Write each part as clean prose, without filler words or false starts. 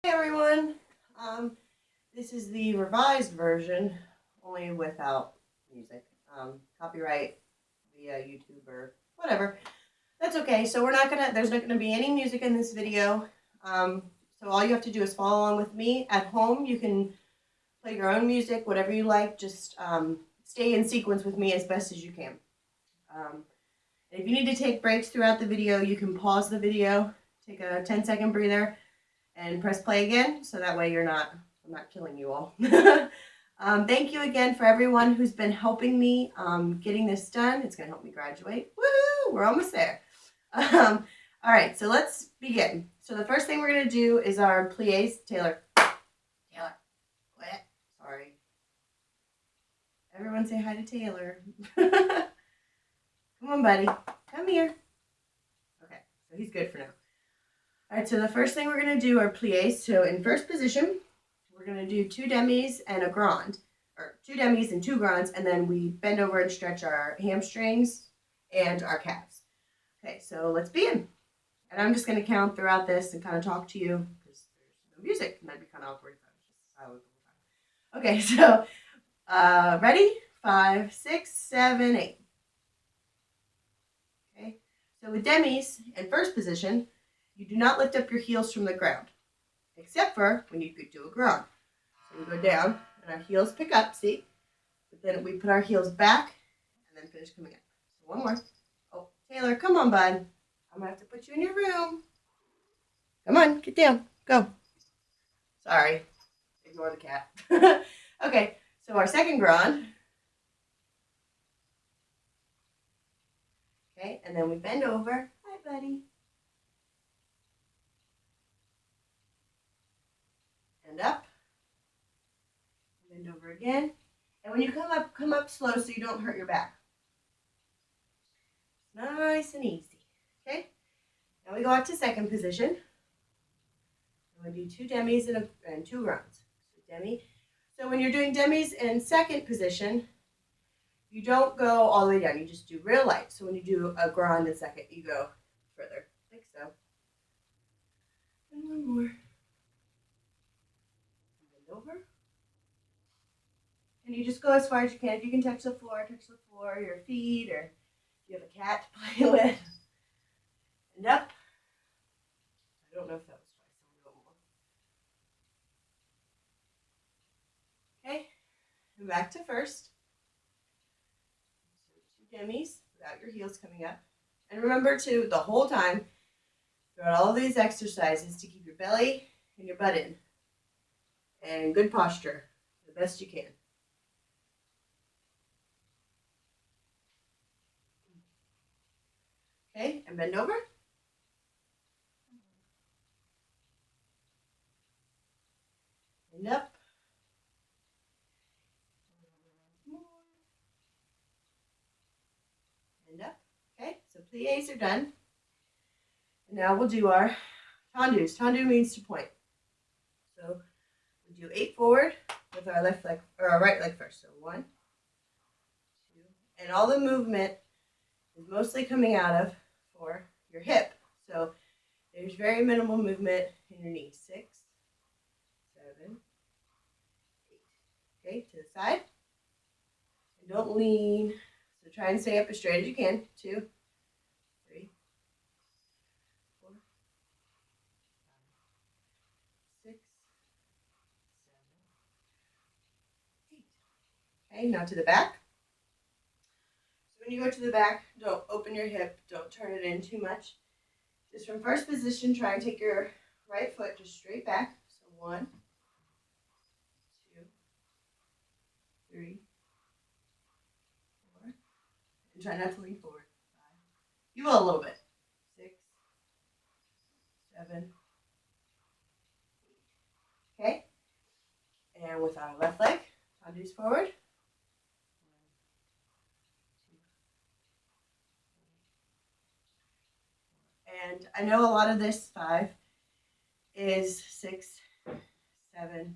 Hey everyone, this is the revised version, only without music. Copyright via YouTube or whatever. That's okay. So there's not gonna be any music in this video. So all you have to do is follow along with me. At home, you can play your own music, whatever you like. Just stay in sequence with me as best as you can. And if you need to take breaks throughout the video, you can pause the video, take a 10-second breather, and press play again, so that way I'm not killing you all. Thank you again for everyone who's been helping me getting this done. It's going to help me graduate. Woohoo! We're almost there. All right, so let's begin. So the first thing we're going to do is our pliés. Taylor, quit. Sorry. Everyone say hi to Taylor. Come on, buddy. Come here. Okay, so he's good for now. All right, so the first thing we're going to do are pliés. So in first position, we're going to do 2 demis and a grand, or 2 demis and 2 grands, and then we bend over and stretch our hamstrings and our calves. Okay, so let's begin. And I'm just going to count throughout this and kind of talk to you because there's no music, and that'd be kind of awkward if I was just silent the whole time. Okay, so ready? 5, 6, 7, 8. Okay, so with demis in first position, you do not lift up your heels from the ground, except for when you do a grand. So we go down, and our heels pick up, see? But then we put our heels back, and then finish coming up. So one more. Oh, Taylor, come on, bud. I'm going to have to put you in your room. Come on, get down. Go. Sorry. Ignore the cat. Okay, so our second grand. Okay, and then we bend over. Hi, buddy. And up, bend over again, and when you come up slow so you don't hurt your back. Nice and easy. Okay, now we go out to second position. I'm going to do 2 demis and 2 grands. So demi. So when you're doing demis in second position, you don't go all the way down. You just do real light. So when you do a grand in second, you go further, like so. And one more. Over, and you just go as far as you can. If you can touch the floor, your feet, or if you have a cat to play with. And up. I don't know if that was twice. I'll go more. Okay, and back to first. So 2 demis without your heels coming up. And remember to, the whole time, throughout all these exercises, to keep your belly and your butt in. And good posture, the best you can. Okay, and bend over. And up. And up. Okay, so pliés are done. And now we'll do our tendus. Tendu means to point. So we do 8 forward with our left leg, or our right leg first. So 1, 2, and all the movement is mostly coming out of for your hip. So there's very minimal movement in your knee. 6, 7, 8. Okay, to the side. And don't lean. So try and stay up as straight as you can. 2, 3, 4, 5, 6, 7, 8. Okay, now to the back. So when you go to the back, don't open your hip, don't turn it in too much. Just from first position, try and take your right foot just straight back. So 1, 2, 3, 4, and try not to lean forward. 5. You will a little bit. 6, 7, 8. Okay. And with our left leg, tendus forward. 1, 2, 3, 4. And I know a lot of this 5 is 6, 7, 8.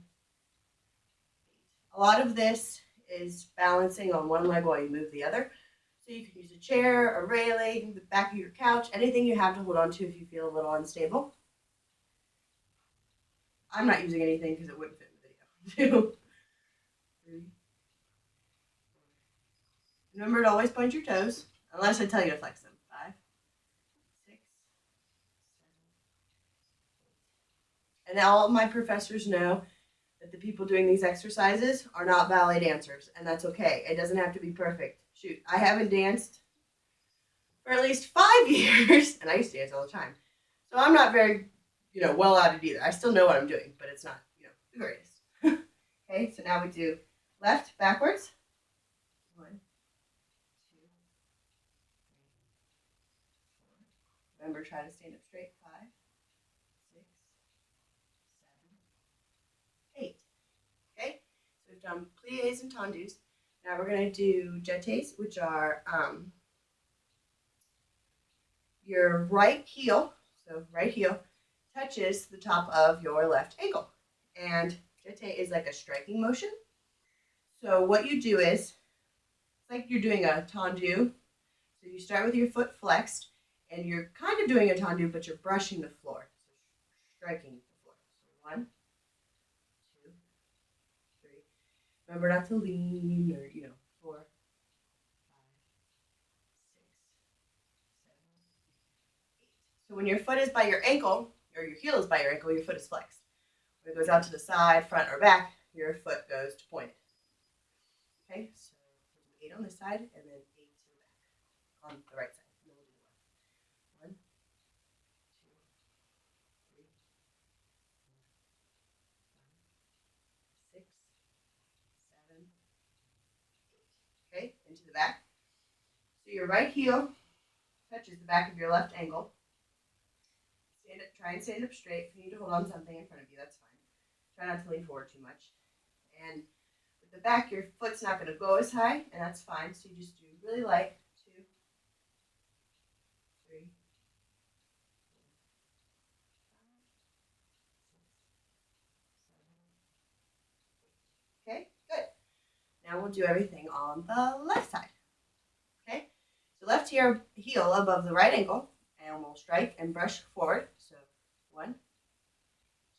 A lot of this is balancing on one leg while you move the other. So you can use a chair, a railing, the back of your couch, anything you have to hold on to if you feel a little unstable. I'm not using anything because it wouldn't fit in the video. 2, 3. Remember to always point your toes, unless I tell you to flex them. 5, 6, 7, 8. And all of my professors know that the people doing these exercises are not ballet dancers, and that's okay. It doesn't have to be perfect. Shoot, I haven't danced for at least 5 years, and I used to dance all the time. So I'm not very, well at it either. I still know what I'm doing, but it's not, the greatest. Okay, so now we do left, backwards. 1, 2, 3, 4. Remember, try to stand up straight. 5, 6, 7, 8. Okay, so we've done pliés and tendus. Now we're going to do jetés, which are your right heel, so right heel, touches the top of your left ankle. And jeté is like a striking motion. So what you do is, it's like you're doing a tendu. So you start with your foot flexed, and you're kind of doing a tendu, but you're brushing the floor, so striking the floor. So 1, 2, 3. Remember not to lean or, 4, 5, 6, 7, 8. So when your foot is by your ankle, or your heel is by your ankle, your foot is flexed. When it goes out to the side, front, or back, your foot goes to pointed. Okay, so 8 on this side, and then 8 to the back on the right side. And then we'll do the left. 1, 2, 3, 4, 5, 6, 7, 8. Okay, into the back. So your right heel touches the back of your left ankle. Stand up, try and stand up straight. If you need to hold on to something in front of you, that's fine. Try not to lean forward too much. And with the back, your foot's not going to go as high, and that's fine. So you just do really light. 2, 3, 4, 5, 6, 7, 8. Okay, good. Now we'll do everything on the left side. Okay, so left heel above the right ankle, and we'll strike and brush forward. So 1,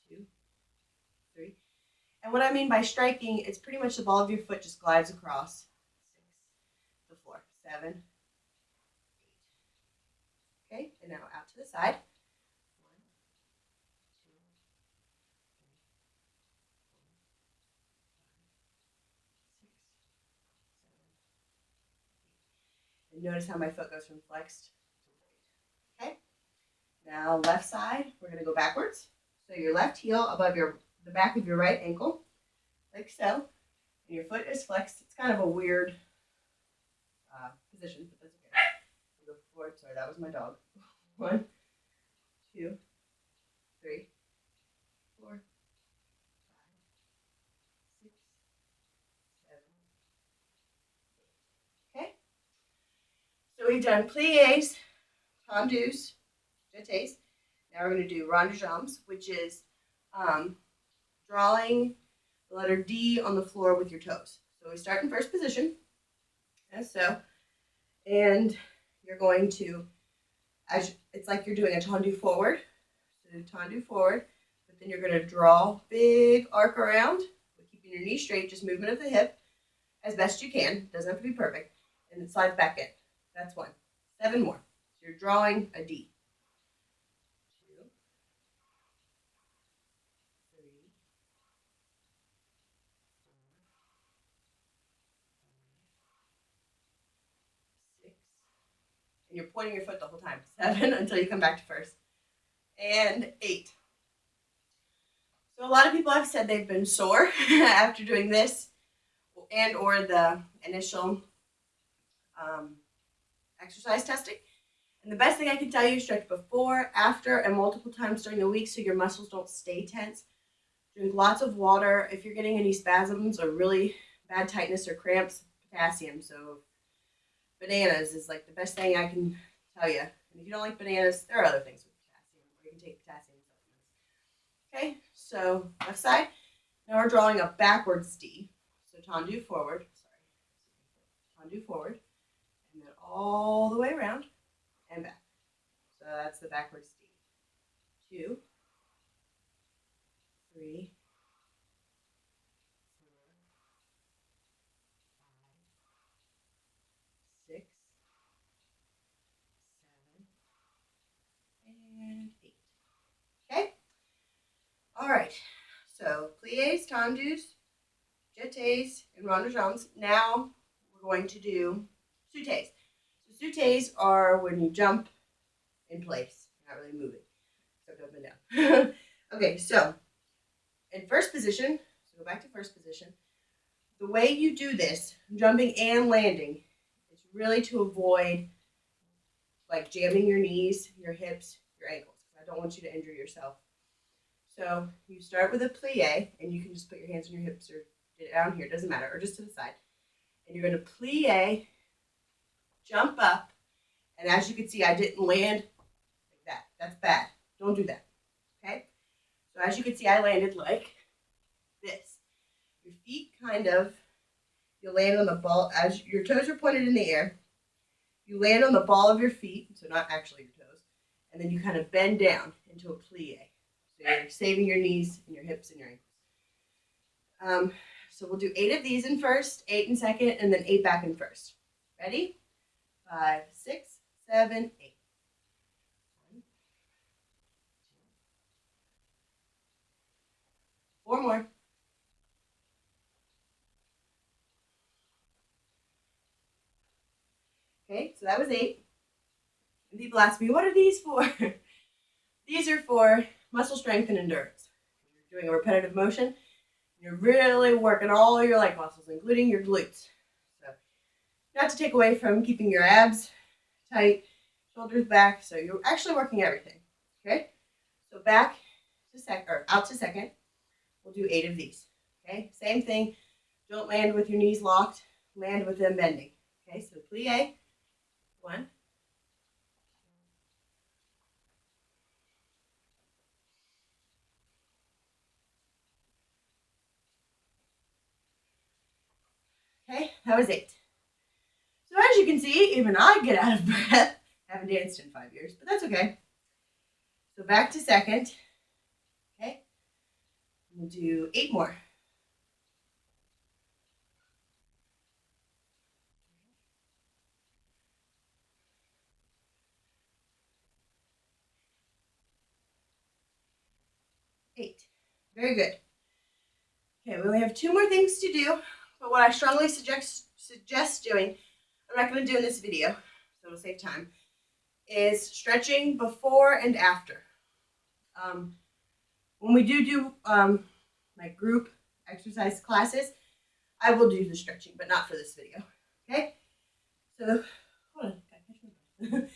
2, 3. And what I mean by striking, it's pretty much the ball of your foot just glides across 6, the floor. 7, 8. Okay, and now out to the side. 1, 2, 3, 4, 5, 6, 7, 8. And notice how my foot goes from flexed to straight. Okay, now left side, we're going to go backwards. So your left heel above the back of your right ankle, like so, and your foot is flexed. It's kind of a weird position, but that's okay. We'll go forward. Sorry, that was my dog. 1, 2, 3, 4, 5, 6, 7, 8. Okay, so we've done pliés, tendus, jetés. Now we're going to do rond de jambes, which is drawing the letter D on the floor with your toes. So we start in first position, as so, and you're going to, it's like you're doing a tendu forward, so tendu forward, but then you're going to draw big arc around, keeping your knee straight, just movement of the hip as best you can. Doesn't have to be perfect, and then slide back in. That's 1. 7 more. So you're drawing a D. 2, 3, 4, 5, 6, and you're pointing your foot the whole time. 7 until you come back to first. And 8. So a lot of people have said they've been sore after doing this and or the initial exercise testing. And the best thing I can tell you is stretch before, after, and multiple times during the week so your muscles don't stay tense. Drink lots of water. If you're getting any spasms or really bad tightness or cramps, potassium. So bananas is like the best thing I can tell you. And if you don't like bananas, there are other things with potassium. Or you can take potassium supplements. Okay, so left side. Now we're drawing a backwards D. So tendu forward. Tendu forward. And then all the way around and back. So that's the backwards D. 2, 3, 4, 5, 6, 7, and 8. Okay? All right. So, pliés, tendus, jetés, and ronde-jambes. Now, we're going to do sautés. So, sautés are when you jump in place. You're not really moving, except up and down. Okay, so, in first position, so go back to first position. The way you do this, jumping and landing, is really to avoid like jamming your knees, your hips, your ankles. I don't want you to injure yourself. So you start with a plie, and you can just put your hands on your hips or down here, doesn't matter, or just to the side. And you're going to plie, jump up, and as you can see, I didn't land like that. That's bad. Don't do that. Okay? So as you can see, I landed like this. Your feet kind of, you'll land on the ball, as your toes are pointed in the air. You land on the ball of your feet, so not actually your toes, and then you kind of bend down into a plie. So you're saving your knees and your hips and your ankles. So we'll do 8 of these in first, 8 in second, and then 8 back in first. Ready? 5, 6, 7, 8. 1, 2. 4 more. Okay, so that was 8. And people ask me, what are these for? These are for muscle strength and endurance. You're doing a repetitive motion. You're really working all your leg muscles, including your glutes. So, not to take away from keeping your abs tight, shoulders back. So you're actually working everything. Okay. So back to second, or out to second. We'll do 8 of these. Okay. Same thing. Don't land with your knees locked. Land with them bending. Okay. So plie. 1. Okay. That was 8. So as you can see, even I get out of breath. I haven't danced in 5 years, but that's okay. So back to second. Okay. We'll do 8 more. Eight. Very good. Okay, we only have 2 more things to do, but what I strongly suggest doing, I'm not going to do in this video, so it'll save time, is stretching before and after. When we do like group exercise classes, I will do the stretching, but not for this video. Okay? So, hold on.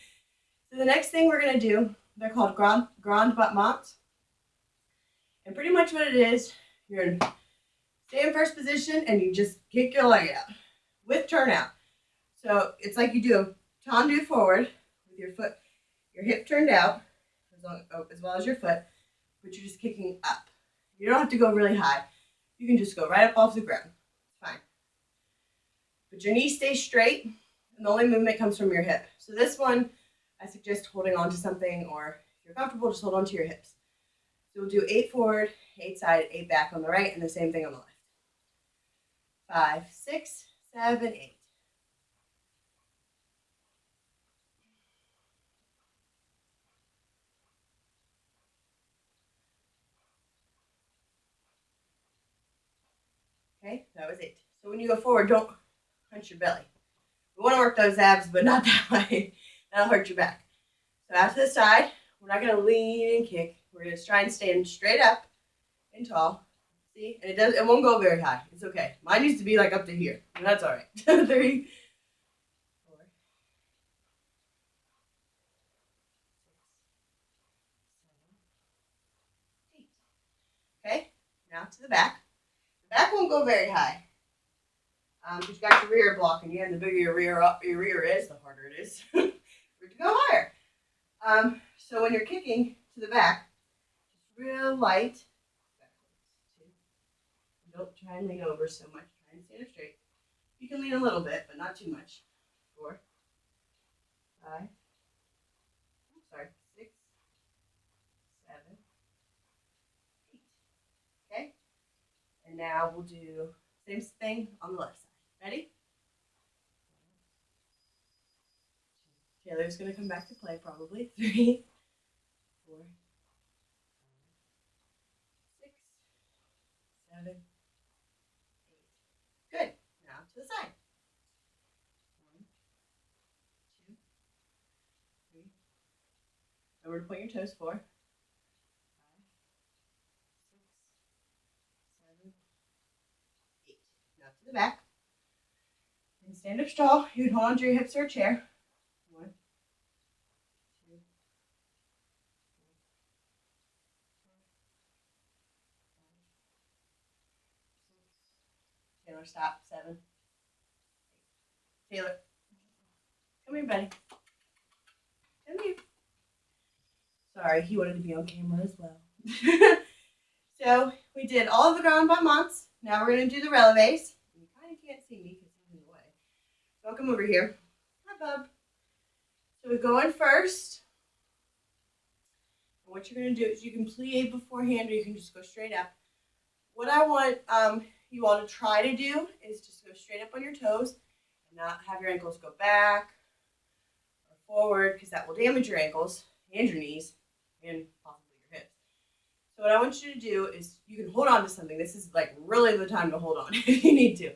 So the next thing we're going to do, they're called grand battements. And pretty much what it is, you're in stay in first position and you just kick your leg out with turnout. So it's like you do a tendu forward with your foot, your hip turned out as well as your foot, but you're just kicking up. You don't have to go really high. You can just go right up off the ground. It's fine. But your knee stays straight and the only movement comes from your hip. So this one, I suggest holding on to something, or if you're comfortable, just hold on to your hips. So we'll do 8 forward, 8 side, 8 back on the right, and the same thing on the left. 5, 6, 7, 8. Okay, that was 8. So when you go forward, don't hunch your belly. We want to work those abs, but not that way. That'll hurt your back. So out to the side, we're not going to lean and kick. We're going to try and stand straight up and tall. See? And it won't go very high. It's okay. Mine used to be like up to here. And that's all right. 3, 4, 6, 7, 8. Okay, now to the back. The back won't go very high. Because you got your rear blocking you, and the bigger your rear is, the harder it is for it to go higher. So when you're kicking to the back, just real light. Don't try and lean over so much. Try and stand up straight. You can lean a little bit, but not too much. 4, 5, 6, 7, 8. And now we'll do same thing on the left side. Ready? Taylor's going to come back to play probably. 3, 4, 6, 7, 8. Good. Now to the side. 1, 2, 3. Remember to point your toes. 4, 5, 6, 7, 8. Now to the back. And stand up tall. You can hold onto your hips or a chair. 1, 2, 3, 4, 5, 6. Taylor, stop. 7. Taylor, come here, buddy. Come here. Sorry, he wanted to be on camera as well. So we did all of the ground by months. Now we're going to do the releves. You kind of can't see me because he's in the way. So I'll come over here. Hi, bub. So we go in first. And what you're going to do is you can plie beforehand or you can just go straight up. What I want you all to try to do is just go straight up on your toes and not have your ankles go back or forward because that will damage your ankles and your knees and possibly your hips. So what I want you to do is you can hold on to something. This is like really the time to hold on if you need to.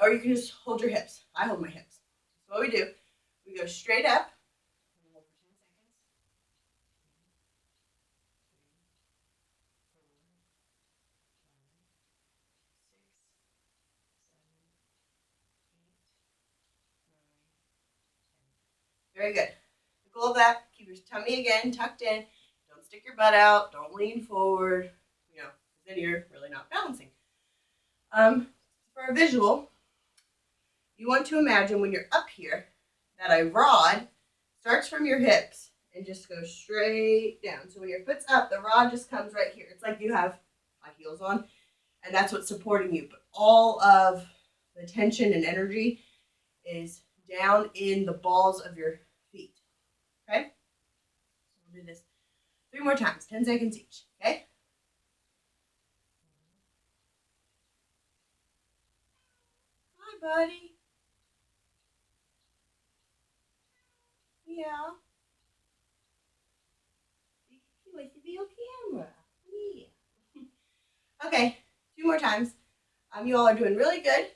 Or you can just hold your hips. I hold my hips. So what we do, we go straight up. Very good. The goal of that, keep your tummy again tucked in. Don't stick your butt out. Don't lean forward. You know, then you're really not balancing. For a visual, you want to imagine when you're up here that a rod starts from your hips and just goes straight down. So when your foot's up, the rod just comes right here. It's like you have high heels on, and that's what's supporting you. But all of the tension and energy is down in the balls of your feet. Okay? So we'll do this 3 more times, 10 seconds each. Okay? Hi, buddy. Yeah. He wants to be on camera. Yeah. Okay, 2 more times. You all are doing really good.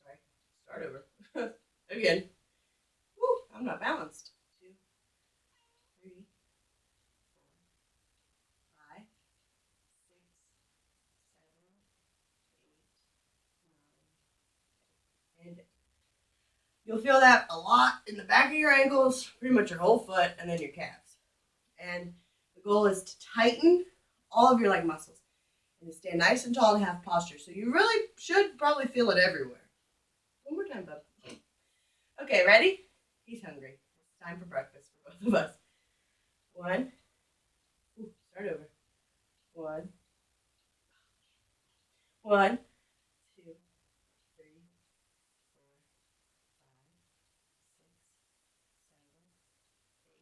Sorry, start over. Again. Woo, I'm not balanced. 2, 3, 4, 5, 6, 7, 8, 9, 10. And you'll feel that a lot in the back of your ankles, pretty much your whole foot, and then your calves. And the goal is to tighten all of your leg muscles and to stand nice and tall and have posture. So you really should probably feel it everywhere. 1 more time, bub. Okay, ready? He's hungry. It's time for breakfast for both of us. 1. Ooh, start over. 1. 1, 2, 3, 4, 5, 6, 7, 8,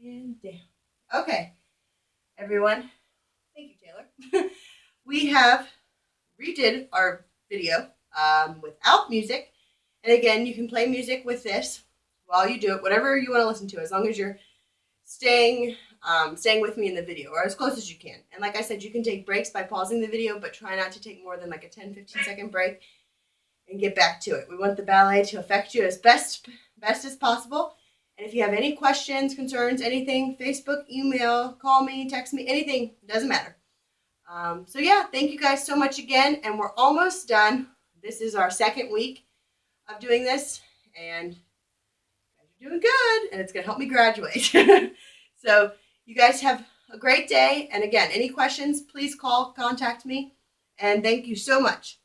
9, 10. And down. Okay, everyone. Thank you, Taylor. We have redid our video without music. And again, you can play music with this while you do it, whatever you want to listen to, as long as you're staying with me in the video, or as close as you can. And like I said, you can take breaks by pausing the video, but try not to take more than like a 10-15 second break and get back to it. We want the ballet to affect you as best as possible. And if you have any questions, concerns, anything, Facebook, email, call me, text me, anything, doesn't matter. So yeah, thank you guys so much again, and we're almost done. This is our 2nd week of doing this, and you guys are doing good, and it's going to help me graduate. So you guys have a great day, and again, any questions, please contact me, and thank you so much.